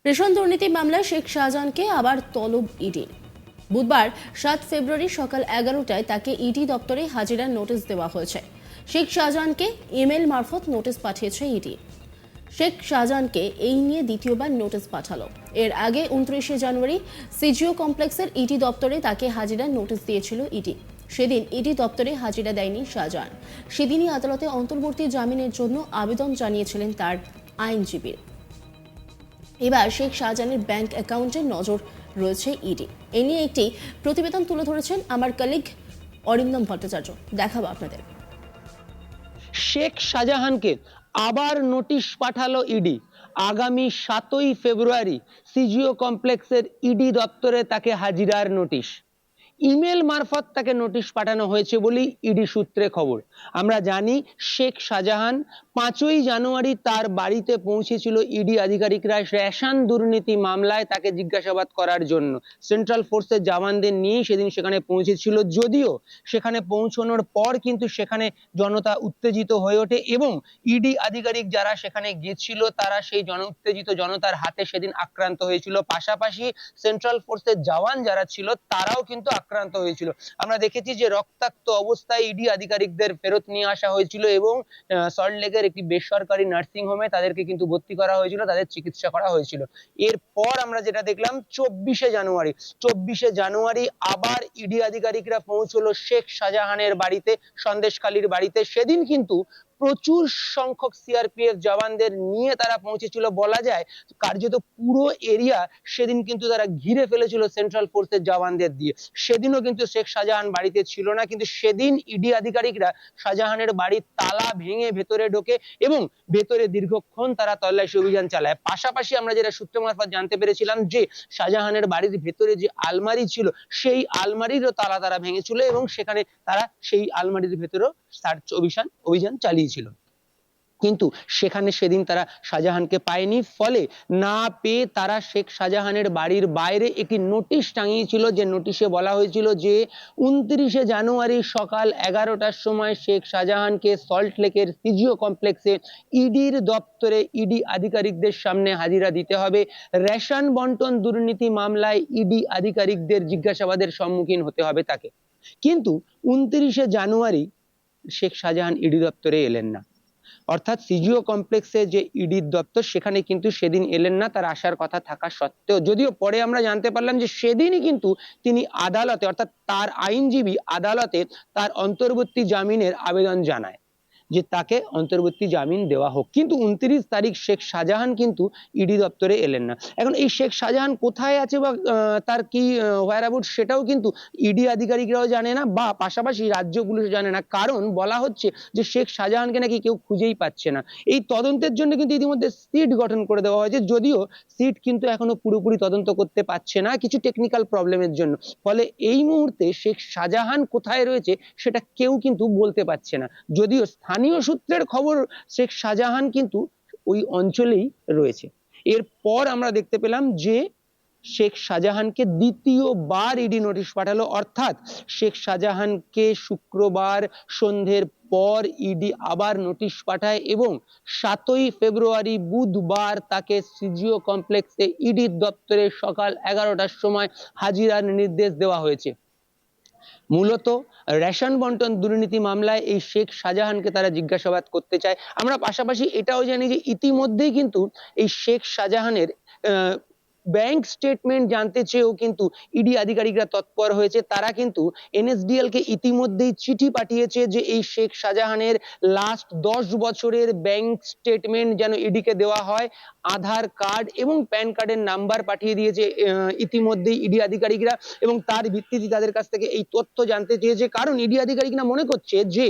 Ration দুর্নীতি মামলায় শেখ শাহজাহানকে আবার তলব ইডির। বুধবার 7 ফেব্রুয়ারি সকাল 11টায় তাকে ইডি দপ্তরে হাজিরার নোটিশ দেওয়া হয়েছে। শেখ শাহজাহানকে ইমেল মারফত নোটিশ পাঠিয়েছে ইডি। শেখ শাহজাহানকে এই নিয়ে দ্বিতীয়বার নোটিশ পাঠালো। এর আগে 29 জানুয়ারি সিজিও কমপ্লেক্সের ইডি দপ্তরে তাকে হাজিরার নোটিশ দিয়েছিল ইডি। সেদিন ইডি দপ্তরে হাজিরা দেয়নি শাহজাহান। সেদিনই আদালতে অন্তর্বর্তী জামিনের জন্য আবেদন জানিয়েছিলেন তার আইনজীবী। এবার শেখ শাহজাহানের ব্যাংক অ্যাকাউন্টে নজর রয়েছে ইডি। এ নিয়ে একটি প্রতিবেদন তুলে ধরেছেন আমার কলিগ অরিন্দম ভট্টাচার্য। দেখাবো আপনাদের। শেখ শাহজাহানকে আবার নোটিশ পাঠালো ইডি। আগামী 7ই ফেব্রুয়ারি সিজিও কমপ্লেক্সের ইডি দপ্তরে তাকে হাজিরার নোটিশ। ইমেল মারফত তাকে নোটিশ পাঠানো হয়েছে বলেই ইডি সূত্রে খবর। আমরা জানি শেখ শাহজাহান 5ই জানুয়ারি তার বাড়িতে পৌঁছেছিল ইডি আধিকারিকরা রেশন দুর্নীতি মামলায় তাকে জিজ্ঞাসাবাদ করার জন্য। সেন্ট্রাল ফোর্সের জওয়ানদের নিয়ে সেদিন সেখানে পৌঁছেছিল, যদিও সেখানে পৌঁছানোর পর কিন্তু সেখানে জনতা উত্তেজিত হয়ে ওঠে এবং ইডি আধিকারিক যারা সেখানে গিয়েছিল তারা সেই উত্তেজিত জনতার হাতে সেদিন আক্রান্ত হয়েছিল। পাশাপাশি সেন্ট্রাল ফোর্সের জওয়ান যারা ছিল তারাও কিন্তু আক্রান্ত হয়েছিল। আমরা দেখেছি যে রক্তাক্ত অবস্থায় ইডি আধিকারিকদের ফেরত নিয়ে আসা হয়েছিল এবং সল্টলেকের একটি বেসরকারি নার্সিং হোমে তাদেরকে কিন্তু ভর্তি করা হয়েছিল, তাদের চিকিৎসা করা হয়েছিল। এরপর আমরা যেটা দেখলাম 24শে জানুয়ারি আবার ইডি আধিকারিকরা পৌঁছলো শেখ শাহজাহানের বাড়িতে, সন্দেশখালীর বাড়িতে। সেদিন কিন্তু প্রচুর সংখ্যক সিআরপিএফ জওয়ানদের নিয়ে তারা পৌঁছেছিল। বলা যায় কার্যত পুরো এরিয়া সেদিন কিন্তু তারা ঘিরে ফেলেছিল সেন্ট্রাল ফোর্সের জওয়ানদের দিয়ে। সেদিনও কিন্তু শেখ শাহজাহান বাড়িতে ছিল না, কিন্তু সেদিন ইডি আধিকারিকরা শাহজাহানের বাড়ির তালা ভেঙে ভেতরে ঢোকে এবং ভেতরে দীর্ঘক্ষণ তারা তল্লাশি অভিযান চালায়। পাশাপাশি আমরা যেটা সূত্র মারফত জানতে পেরেছিলাম যে শাহজাহানের বাড়ির ভেতরে যে আলমারি ছিল সেই আলমারিরও তালা তারা ভেঙেছিল এবং সেখানে তারা সেই আলমারির ভেতরেও সার্চ অভিযান চালিয়েছিল। কিন্তু সেখানে সেদিন তারা শাহজাহানকে পায়নি। ফলে না পেয়ে তারা শেখ শাহজাহানের বাড়ির বাইরে একটি নোটিশ টাঙিয়েছিল, যে নোটিশে বলা হয়েছিল যে 29শে জানুয়ারি সকাল 11টার সময় শেখ শাহজাহানকে সল্টলেকের সিজিও কমপ্লেক্সে ইডির দপ্তরে ইডি আধিকারিকদের সামনে হাজিরা দিতে হবে। রেশন বন্টন দুর্নীতি মামলায় ইডি আধিকারিকদের জিজ্ঞাসাবাদের সম্মুখীন হতে হবে তাকে। কিন্তু 29শে জানুয়ারি শেখ শাহজাহান ইডি দপ্তরে এলেন না। অর্থাৎ সিজিও কমপ্লেক্সে যে ইডির দপ্তর সেখানে কিন্তু সেদিন এলেন না, তার আসার কথা থাকা সত্ত্বেও। যদিও পরে আমরা জানতে পারলাম যে সেদিনই কিন্তু তিনি আদালতে, অর্থাৎ তার আইনজীবী আদালতে তার অন্তর্বর্তী জামিনের আবেদন জানায় যে তাকে অন্তর্বর্তী জামিন দেওয়া হোক। কিন্তু 29 তারিখ শেখ শাহজাহান কিন্তু ইডি দপ্তরে এলেন না। এখন এই শেখ শাহজাহান কোথায় আছে বা তার কি হোয়ার অ্যাবাউট সেটাও কিন্তু ইডি আধিকারিকরাও জানে না, বা পাশাপাশি রাজ্য পুলিশ জানে না। কারণ বলা হচ্ছে যে শেখ শাহজাহানকে নাকি কেউ খুঁজেই পাচ্ছে না। এই তদন্তের জন্য কিন্তু ইতিমধ্যে সিট গঠন করে দেওয়া হয়েছে, যদিও সিট কিন্তু এখনো পুরোপুরি তদন্ত করতে পারছে না কিছু টেকনিক্যাল প্রবলেমের জন্য। ফলে এই মুহূর্তে শেখ শাহজাহান কোথায় রয়েছে সেটা কেউ কিন্তু বলতে পারছে না। যদিও স্থানীয় সূত্রের খবর শেখ শাহজাহান কিন্তু ওই অঞ্চলেই রয়েছে। এরপর আমরা দেখতে পেলাম যে শেখ শাহজাহানকে দ্বিতীয়বার ইডি নোটিশ পাঠালো। অর্থাৎ শেখ শাহজাহানকে শুক্রবার সন্ধ্যের পর ইডি আবার নোটিশ পাঠায় এবং 7ই ফেব্রুয়ারি বুধবার তাকে সিজিও কমপ্লেক্সে ইডির দপ্তরে সকাল 11টার সময় হাজিরার নির্দেশ দেওয়া হয়েছে। মূলত রেশন বন্টন দুর্নীতি মামলায় এই শেখ শাহজাহানকে তারা জিজ্ঞাসাবাদ করতে চায়। আমরা পাশাপাশি এটাও জানি যে ইতিমধ্যেই কিন্তু এই শেখ শাহজাহানের ব্যাংক স্টেটমেন্ট জানতে চেয়েও কিন্তু ইডি আধিকারিকরা তৎপর হয়েছে। তারা কিন্তু এনএসডিএল কে ইতিমধ্যেই চিঠি পাঠিয়েছে যে এই শেখ শাহজাহানের লাস্ট 10 বছরের ব্যাংক স্টেটমেন্ট যেন ইডি কে দেওয়া হয়। আধার কার্ড এবং প্যান কার্ডের নাম্বার পাঠিয়ে দিয়েছে ইতিমধ্যেই ইডি আধিকারিকরা, এবং তার ভিত্তিতে তাদের কাছ থেকে এই তথ্য জানতে চেয়েছে। কারণ ইডি আধিকারিকরা মনে করছে যে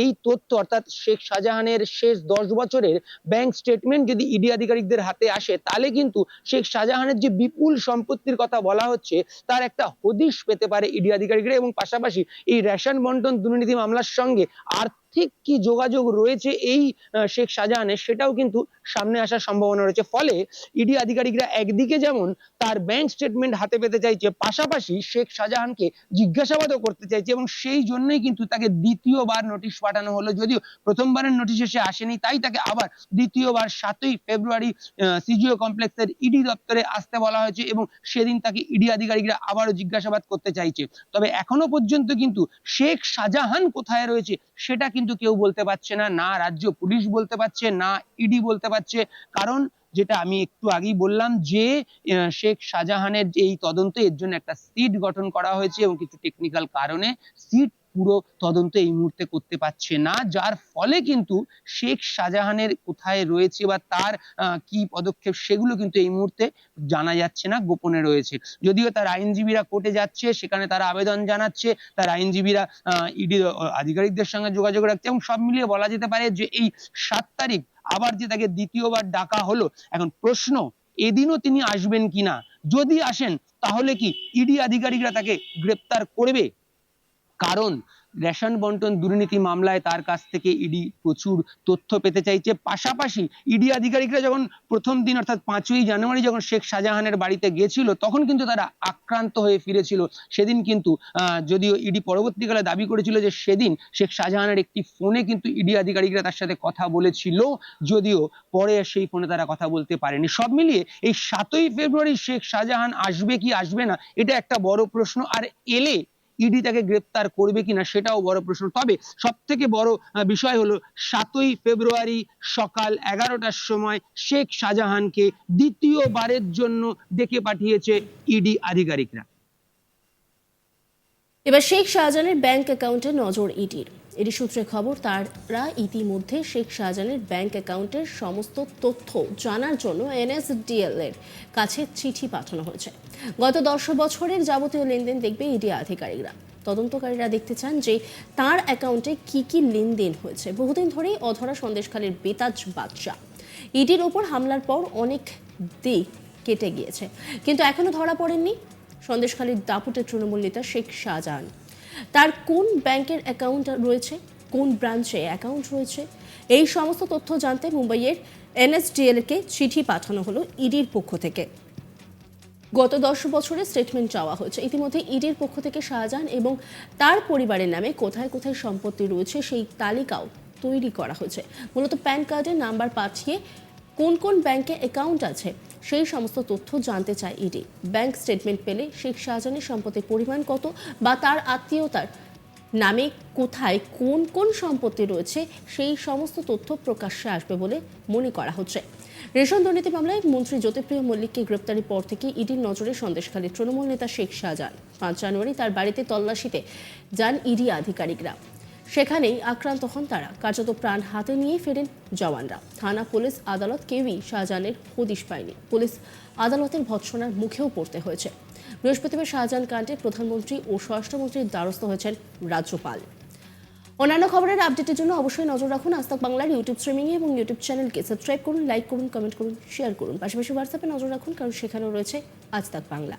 এই তথ্য, অর্থাৎ শেখ শাহজাহানের শেষ 10 বছরের ব্যাংক স্টেটমেন্ট যদি ইডি আধিকারিকদের হাতে আসে তাহলে কিন্তু শেখ শাহজাহানের যে বিপুল সম্পত্তির কথা বলা হচ্ছে তার একটা হদিশ পেতে পারে ইডি আধিকারিকরা। এবং পাশাপাশি এই রেশন বন্টন দুর্নীতি মামলার সঙ্গে আর্থিক কি যোগাযোগ রয়েছে এই শেখ শাহজাহানের, সেটাও কিন্তু সামনে আসার সম্ভাবনা রয়েছে। ফলে ইডি আধিকারিকরা একদিকে যেমন তার ব্যাংক স্টেটমেন্ট হাতে পেতে চাইছে, পাশাপাশি শেখ শাহজাহানকে জিজ্ঞাসাবাদও করতে চাইছে, এবং সেই জন্যই কিন্তু তাকে দ্বিতীয়বার নোটিশ পাঠানো হলো। যদিও প্রথমবারের নোটিশে সে আসেনি, তাই তাকে আবার দ্বিতীয়বার 7ই ফেব্রুয়ারি সিজিও কমপ্লেক্সের ইডি দপ্তরে আসতে বলা হয়েছে, এবং সেদিন তাকে ইডি আধিকারিকরা আবারও জিজ্ঞাসাবাদ করতে চাইছে। তবে এখনো পর্যন্ত কিন্তু শেখ শাহজাহান কোথায় রয়েছে সেটা কিন্তু কেউ বলতে পারছে না, না রাজ্য পুলিশ বলতে পারছে, না ইডি বলতে পারছে। কারণ যেটা আমি একটু আগেই বললাম যে শেখ শাহজাহানের যে এই তদন্ত, এর জন্য একটা সিট গঠন করা হয়েছে, এবং কিছু টেকনিক্যাল কারণে সিট পুরো তদন্ত এই মুহূর্তে করতে পারছে না, যার ফলে কিন্তু শেখ শাহজাহানের কোথায় রয়েছে বা তার কি পদক্ষেপ সেগুলো কিন্তু এই মুহূর্তে জানা যাচ্ছে না, গোপনে রয়েছে। যদিও তার আইনজীবীরা কোর্টে যাচ্ছে, সেখানে তারা আবেদন জানাচ্ছে, তার আইনজীবীরা ইডি আধিকারিকদের সঙ্গে যোগাযোগ রাখছে, এবং সব মিলিয়ে বলা যেতে পারে যে এই 7 তারিখ আবার যে তাকে দ্বিতীয়বার ডাকা হলো, এখন প্রশ্ন এদিনও তিনি আসবেন কিনা। যদি আসেন তাহলে কি ইডি আধিকারিকরা তাকে গ্রেপ্তার করবে? কারণ রেশন বন্টন দুর্নীতি মামলায় তার কাছ থেকে ইডি প্রচুর তথ্য পেতে চাইছে। পাশাপাশি ইডি আধিকারিকরা যখন প্রথম দিন অর্থাৎ 5ই জানুয়ারি যখন শেখ শাহজাহানের বাড়িতে গিয়েছিল, তখন কিন্তু তারা আক্রান্ত হয়ে ফিরেছিল। সেদিন কিন্তু যদিও ইডি পরবর্তীকালে দাবি করেছিল যে সেদিন শেখ শাহজাহানের একটি ফোনে কিন্তু ইডি আধিকারিকরা তার সাথে কথা বলেছিল, যদিও পরে সেই ফোনে তারা কথা বলতে পারেনি। সব মিলিয়ে এই 7ই ফেব্রুয়ারি শেখ শাহজাহান আসবে কি আসবে না, এটা একটা বড় প্রশ্ন। আর এলে ইডি তাকে গ্রেপ্তার করবে কিনা সেটাও বড় প্রশ্ন। তবে সব থেকে বড় বিষয় হলো 7ই ফেব্রুয়ারি সকাল 11টার সময় শেখ শাহজাহানকে দ্বিতীয়বারের জন্য ডেকে পাঠিয়েছে ইডি আধিকারিকরা। এবার শেখ শাহজাহানের ব্যাংক অ্যাকাউন্টে নজর ইডির। এটি সূত্রে খবর, তারা ইতিমধ্যে শেখ শাহজাহানের ব্যাংক অ্যাকাউন্টের সমস্ত তথ্য জানার জন্য এনএসডিএল এর কাছে চিঠি পাঠানো হয়েছে। গত 10 বছরের যাবতীয় লেনদেন দেখবে ইডি আধিকারিকরা। তদন্তকারীরা দেখতে চান যে তার অ্যাকাউন্টে কি কি লেনদেন হয়েছে। বহুদিন ধরেই অধরা সন্দেশখালীর বেতাজ বাদশা ইডির ওপর হামলার পর অনেক দিক কেটে গিয়েছে, কিন্তু এখনো ধরা পড়েননি সন্দেশখালীর দাপুটে তৃণমূল নেতা শেখ শাহজাহান। তার কোন ব্যাংকের অ্যাকাউন্ট রয়েছে, কোন ব্রাঞ্চে অ্যাকাউন্ট রয়েছে, এই সমস্ত তথ্য জানতে মুম্বাইয়ের এনএসডিএল-কে চিঠি পাঠানো হলো ইডির পক্ষ থেকে। গত 10 বছরের স্টেটমেন্ট চাওয়া হয়েছে। ইতিমধ্যে ইডির পক্ষ থেকে শাহজাহান এবং তার পরিবারের নামে কোথায় কোথায় সম্পত্তি রয়েছে সেই তালিকাও তৈরি করা হয়েছে। মূলত প্যান কার্ডের নাম্বার পাঠিয়ে কোন কোন ব্যাংকে অ্যাকাউন্ট আছে সেই সমস্ত তথ্য জানতে চায় ইডি। ব্যাংক স্টেটমেন্ট পেলে শেখ শাহজাহানের সম্পত্তির পরিমাণ কত বা তার আত্মীয়তার নামে কোথায় কোন কোন সম্পত্তি রয়েছে সেই সমস্ত তথ্য প্রকাশ্যে আসবে বলে মনে করা হচ্ছে। রেশন দুর্নীতি মামলায় মন্ত্রী জ্যোতিপ্রিয় মল্লিককে গ্রেপ্তারের পর থেকে ইডির নজরে সন্দেশখালীর তৃণমূল নেতা শেখ শাহজাহান। 5 জানুয়ারি তার বাড়িতে তল্লাশিতে যান ইডি আধিকারিকরা। সেখানেই আক্রান্ত হন তারা। কার্যত প্রাণ হাতে নিয়ে ফেরেন জওয়ানরা। থানা, পুলিশ, আদালত কেউই শাহজাহানের হদিশ পায়নি। পুলিশ আদালতের ভৎসনার মুখেও পড়তে হয়েছে। বৃহস্পতিবার শাহজাহান কাণ্ডে প্রধানমন্ত্রী ও স্বরাষ্ট্রমন্ত্রীর দ্বারস্থ হয়েছেন রাজ্যপাল। অন্যান্য খবরের আপডেটের জন্য অবশ্যই নজর রাখুন আজ তাক বাংলার ইউটিউব স্ট্রিমিং এবং ইউটিউব চ্যানেলকে সাবস্ক্রাইব করুন, লাইক করুন, কমেন্ট করুন, শেয়ার করুন। পাশাপাশি হোয়াটসঅ্যাপে নজর রাখুন, কারণ সেখানেও রয়েছে আজ তাক বাংলা।